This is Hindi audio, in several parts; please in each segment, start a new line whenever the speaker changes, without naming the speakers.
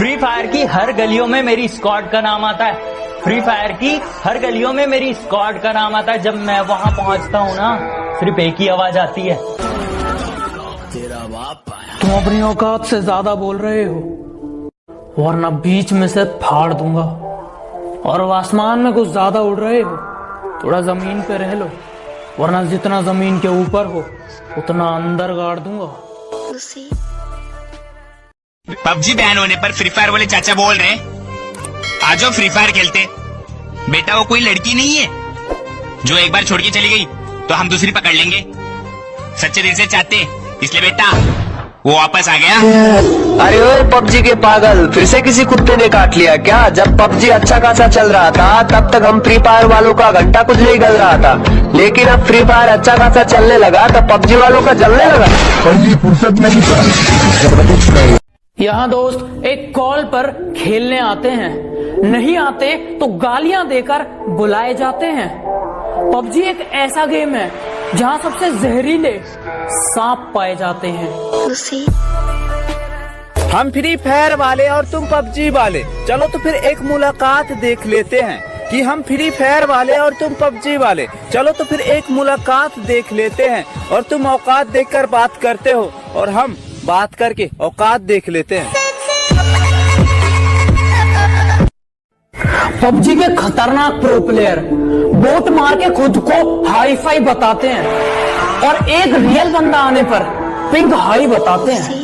फ्री फायर की हर गलियों में मेरी स्क्वाड का नाम आता है। फ्री फायर की हर गलियों में मेरी स्क्वाड का नाम आता है। जब मैं वहां पहुंचता हूं ना, सिर्फ एक ही आवाज आती है, तेरा बाप आया।
तुम अपनी औकात से ज्यादा बोल रहे हो, वरना बीच में से फाड़ दूंगा। और आसमान में कुछ ज्यादा उड़ रहे हो, थोड़ा जमीन पे रह लो, वरना जितना जमीन के ऊपर हो उतना अंदर गाड़ दूंगा।
पबजी बैन होने पर फ्री फायर वाले चाचा बोल रहे हैं आ जाओ फ्री फायर खेलते। बेटा वो कोई लड़की नहीं है जो एक बार छोड़ के चली गई तो हम दूसरी पकड़ लेंगे। सच्चे दिल से चाहते, इसलिए बेटा वो वापस आ गया।
अरे ओए पबजी के पागल, फिर से किसी कुत्ते ने काट लिया क्या? जब पबजी अच्छा खासा चल रहा था तब तक हम फ्री फायर वालों का घंटा कुछ नहीं गल रहा था, लेकिन अब फ्री फायर अच्छा खासा चलने लगा तो पबजी वालों का जलने लगा। फुर्सत नहीं।
यहाँ दोस्त एक कॉल पर खेलने आते हैं, नहीं आते तो गालियां देकर बुलाए जाते हैं। पबजी एक ऐसा गेम है जहाँ सबसे जहरीले सांप पाए जाते हैं।
हम फ्री फायर वाले और तुम पबजी वाले, चलो तो फिर एक मुलाकात देख लेते हैं कि हम फ्री फायर वाले और तुम पबजी वाले, चलो तो फिर एक मुलाकात देख लेते हैं। और तुम औकात देखकर बात करते हो और हम बात करके औकात देख लेते हैं।
पबजी के खतरनाक प्रो प्लेयर बोट मार के खुद को हाई फाई बताते हैं और एक रियल बंदा आने पर पिंक हाई बताते हैं।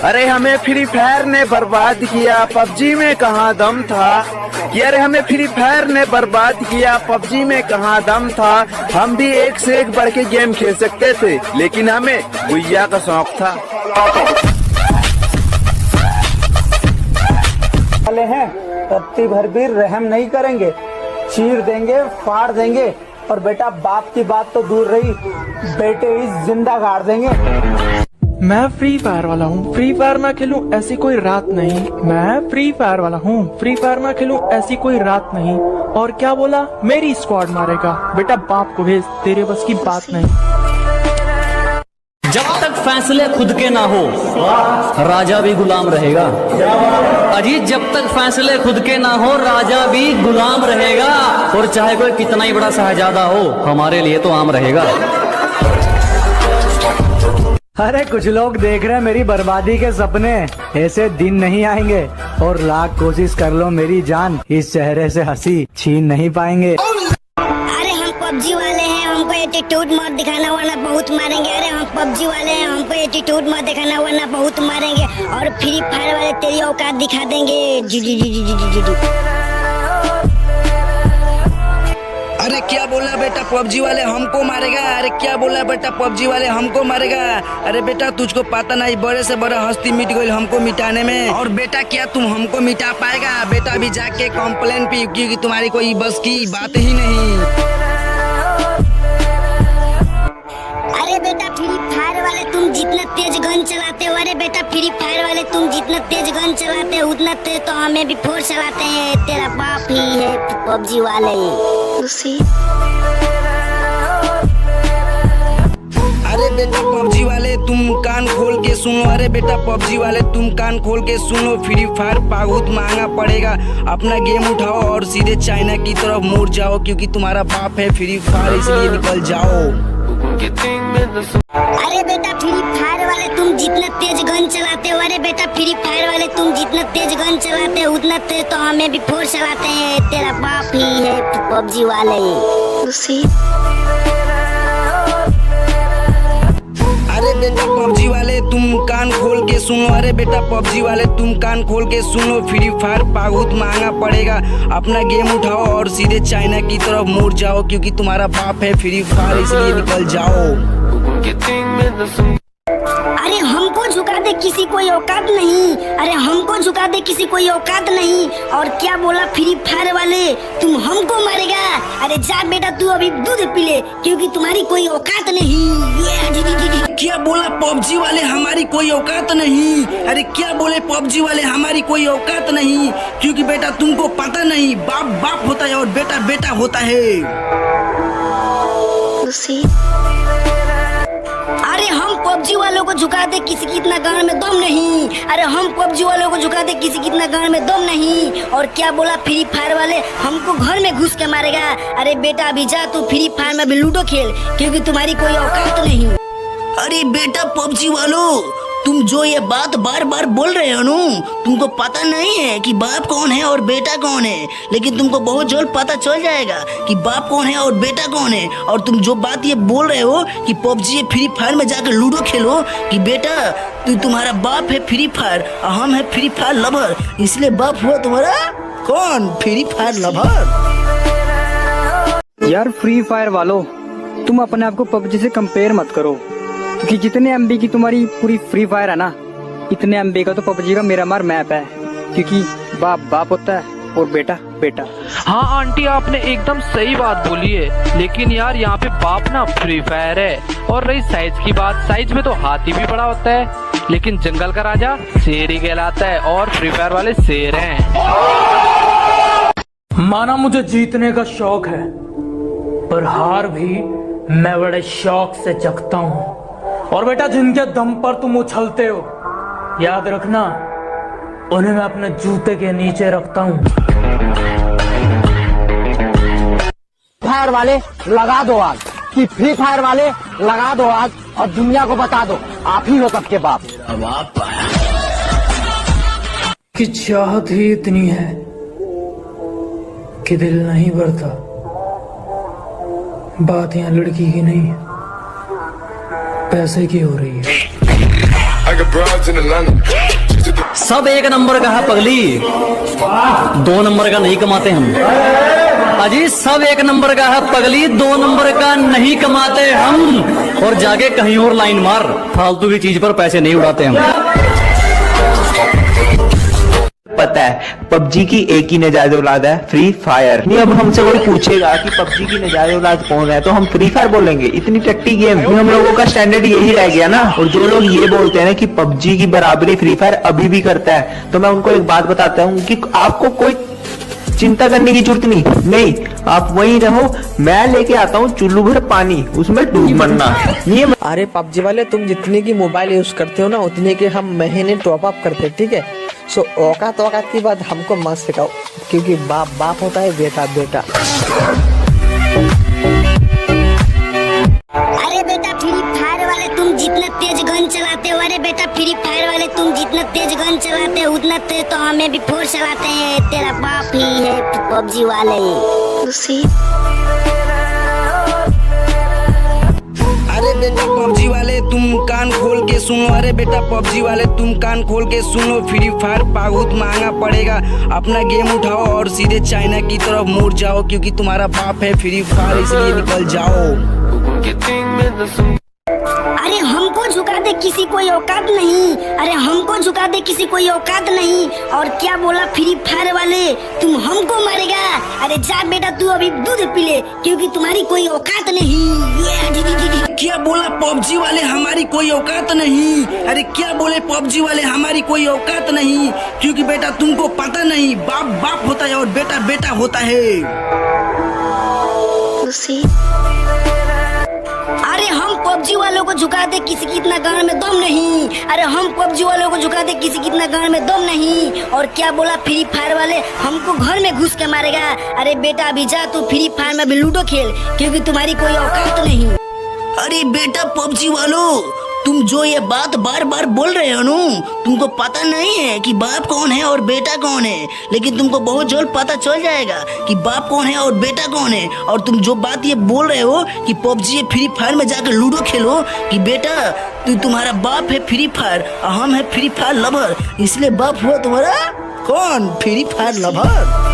अरे हमें फ्री फायर ने बर्बाद किया, पबजी में कहाँ दम था। कि अरे हमें फ्री फायर ने बर्बाद किया, पबजी में कहाँ दम था। हम भी एक से एक बढ़ के गेम खेल सकते थे, लेकिन हमें गुइया का शौक था।
वाले हैं रत्ती भर भी रहम नहीं करेंगे, चीर देंगे, फाड़ देंगे। और बेटा बाप की बात तो दूर रही, बेटे ही जिंदा गाड़ देंगे।
मैं फ्री फायर वाला हूँ, फ्री फायर ना खेलूं ऐसी कोई रात नहीं। मैं फ्री फायर वाला हूँ, फ्री फायर ना खेलूं ऐसी कोई रात नहीं। और क्या बोला, मेरी स्क्वाड मारेगा। बेटा बाप को भेज, तेरे बस की बात नहीं।
जब तक फैसले खुद के ना हो राजा भी गुलाम रहेगा। अजीत, जब तक फैसले खुद के ना हो राजा भी गुलाम रहेगा। और चाहे कोई कितना ही बड़ा शहजादा हो, हमारे लिए तो आम रहेगा।
अरे कुछ लोग देख रहे हैं मेरी बर्बादी के सपने, ऐसे दिन नहीं आएंगे। और लाख कोशिश कर लो मेरी जान, इस चेहरे से हंसी छीन नहीं पाएंगे।
अरे हम पबजी वाले हैं, हमको एटीट्यूड मत दिखाना वरना बहुत मारेंगे। अरे हम पबजी वाले हैं, हमको एटीट्यूड मत दिखाना वरना बहुत मारेंगे। और फ्री फायर वाले तेरी औकात दिखा देंगे।
अरे क्या बोला बेटा, पबजी वाले हमको मारेगा। अरे क्या बोला बेटा, पबजी वाले हमको मारेगा। अरे बेटा तुझको पता नहीं, बड़े से बड़ा हस्ती मिट गई हमको मिटाने में। और बेटा क्या तुम हमको मिटा पाएगा? बेटा अभी जाके कॉम्प्लेन पी, क्योंकि तुम्हारी कोई बस की बात ही नहीं।
अरे बेटा फ्री फायर वाले तुम जितना तेज गन चलाते हो, अरे बेटा फ्री फायर वाले तुम जितना तेज गन चलाते हो उतना तेज तो हमें भी फोर्स चलाते हैं। तेरा बाप ही है पबजी वाले।
अरे बेटा पबजी वाले तुम कान खोल के सुनो। अरे बेटा पबजी वाले तुम कान खोल के सुनो। फ्री फायर बहुत महंगा पड़ेगा। अपना गेम उठाओ और सीधे चाइना की तरफ मुड़ जाओ, क्योंकि तुम्हारा बाप है फ्री फायर, इसलिए निकल जाओ।
अरे बेटा फ्री फायर वाले तुम जितना तेज गन चलाते हो, अरे बेटा फ्री फायर वाले तुम जितना तेज गन चलाते हो उतना तेज तो हमें भी फोर्स चलाते हैं। तेरा बाप ही है पबजी वाले।
अरे बेटा पबजी वाले तुम कान खोल के सुनो। अरे बेटा पबजी वाले तुम कान खोल के सुनो। फ्री फायर बहुत महंगा पड़ेगा। अपना गेम उठाओ और सीधे चाइना की तरफ मुड़ जाओ, क्योंकि तुम्हारा बाप है फ्री फायर, इसलिए निकल जाओ।
अरे हमको झुका दे किसी कोई औकात नहीं। अरे हमको झुका दे किसी कोई औकात नहीं। और क्या बोला फ्री फायर वाले, तुम हमको मारेगा। अरे जा बेटा तू अभी दूध पी ले, क्योंकि तुम्हारी कोई औकात नहीं।
क्या बोला पबजी वाले, हमारी कोई औकात नहीं। अरे क्या बोले पबजी वाले, हमारी कोई औकात नहीं, क्योंकि बेटा तुमको पता नहीं, बाप बाप होता है और बेटा बेटा होता है।
अरे हम पबजी वालों को झुका दे किसी की इतना गांड में दम नहीं। अरे हम पबजी वालों को झुका दे किसी की इतना गांड में दम नहीं। और क्या बोला फ्री फायर वाले, हमको घर में घुस के मारेगा। अरे बेटा अभी जा तू फ्री फायर में भी लूडो खेल, क्योंकि तुम्हारी कोई औकात नहीं।
अरे बेटा पबजी वालों, तुम जो ये बात बार बार बोल रहे हो ना, तुमको पता नहीं है कि बाप कौन है और बेटा कौन है, लेकिन तुमको बहुत जल्द पता चल जाएगा कि बाप कौन है और बेटा कौन है। और तुम जो बात ये बोल रहे हो कि पबजी फ्री फायर में जाकर लूडो खेलो, कि बेटा तुम्हारा बाप है फ्री फायर और हम है फ्री फायर लवर, इसलिए बाप हुआ तुम्हारा कौन, फ्री फायर लवर।
यार फ्री फायर वालों, तुम अपने आप को पबजी से कंपेयर मत करो, क्योंकि जितने एमबी की तुम्हारी पूरी फ्री फायर है ना, इतने एमबी का तो पबजी का मेरामार मैप है। क्योंकि बाप बाप होता है और बेटा बेटा।
हाँ आंटी, आपने एकदम सही बात बोली है, लेकिन यार यहाँ पे बाप ना फ्री फायर है। और रही साइज की बात, साइज में तो हाथी भी बड़ा होता है, लेकिन जंगल का राजा शेर ही कहलाता है और फ्री फायर वाले शेर हैं। माना मुझे जीतने का शौक है, पर हार भी मैं बड़े शौक से चखता हूँ। और बेटा जिनके दम पर तुम उछलते हो, याद रखना उन्हें मैं अपने जूते के नीचे रखता हूँ।
फायर वाले लगा दो आग, कि फ्री फायर वाले लगा दो आग और दुनिया को बता दो आप ही हो सबके बाप।
कि चाहत ही इतनी है कि दिल नहीं भरता। बात यहाँ लड़की की नहीं, पैसे की हो रही है।
सब एक नंबर का है पगली, 2 नंबर का नहीं कमाते हम। अजी सब एक नंबर का है पगली, 2 नंबर का नहीं कमाते हम। और जाके कहीं और लाइन मार, फालतू की चीज पर पैसे नहीं उड़ाते हम।
पता है पबजी की एक ही नजायज औलाद है, फ्री फायर। नहीं अब हमसे कोई पूछेगा कि पबजी की नजायज औलाद कौन है, तो हम फ्री फायर बोलेंगे। इतनी टट्टी गेम, हम लोगों का स्टैंडर्ड यही रह गया ना। और जो लोग ये बोलते हैं ना कि पबजी की बराबरी फ्री फायर अभी भी करता है, तो मैं उनको एक बात बताता हूँ कि आपको कोई चिंता करने की जरूरत नहीं, आप वहीं रहो। मैं लेके आता हूँ चुल्लू भर पानी, उसमें डूब मरना। ये
अरे पबजी वाले, तुम जितने की मोबाइल यूज करते हो ना, उतने के हम महीने टॉप अप करते हैं, ठीक है। सो औकात की बात हमको मत सिखाओ, क्योंकि बाप बाप होता है, बेटा बेटा।
अरे बेटा फ्री फायर वाले तुम जितना तेज गन चलाते हो, अरे बेटा फ्री फायर वाले तुम जितना तेज गन चलाते हो, उतना तेज तो हमें भी फोर्स चलाते हैं। तेरा बाप ही है पबजी वाले।
अरे बेटा पबजी वाले तुम कान खोल के सुनो, अरे बेटा पबजी वाले तुम कान खोल के सुनो, फ्री फायर बहुत महंगा पड़ेगा। अपना गेम उठाओ और सीधे चाइना की तरफ मुड़ जाओ, क्योंकि तुम्हारा बाप है फ्री फायर, इसलिए निकल जाओ।
अरे हमको झुका दे किसी कोई औकात नहीं। अरे हमको झुका दे किसी कोई औकात नहीं। और क्या बोला फ्री फायर वाले, तुम हमको मारेगा। अरे जा बेटा तू अभी दूध पी ले, क्योंकि तुम्हारी कोई औकात नहीं।
क्या बोला पबजी वाले, हमारी कोई औकात नहीं। अरे क्या बोले पबजी वाले, हमारी कोई औकात नहीं, क्योंकि बेटा तुमको पता नहीं, बाप बाप होता है और बेटा बेटा होता है।
अरे हम पबजी वालों को झुका दे किसी की इतना गांड में दम नहीं। अरे हम पबजी वालों को झुका दे किसी की इतना गांड में दम नहीं। और क्या बोला फ्री फायर वाले, हमको घर में घुस के मारेगा। अरे बेटा अभी जा तू फ्री फायर में भी लूडो खेल, क्योंकि तुम्हारी कोई औकात नहीं।
अरे बेटा पबजी वालों, तुम जो ये बात बार बार बोल रहे हो ना, तुमको पता नहीं है कि बाप कौन है और बेटा कौन है, लेकिन तुमको बहुत जल्द पता चल जाएगा कि बाप कौन है और बेटा कौन है। और तुम जो बात ये बोल रहे हो कि पबजी फ्री फायर में जाकर लूडो खेलो, कि बेटा तुम्हारा बाप है फ्री फायर और हम है फ्री फायर लवर, इसलिए बाप हुआ तुम्हारा कौन, फ्री फायर लवर।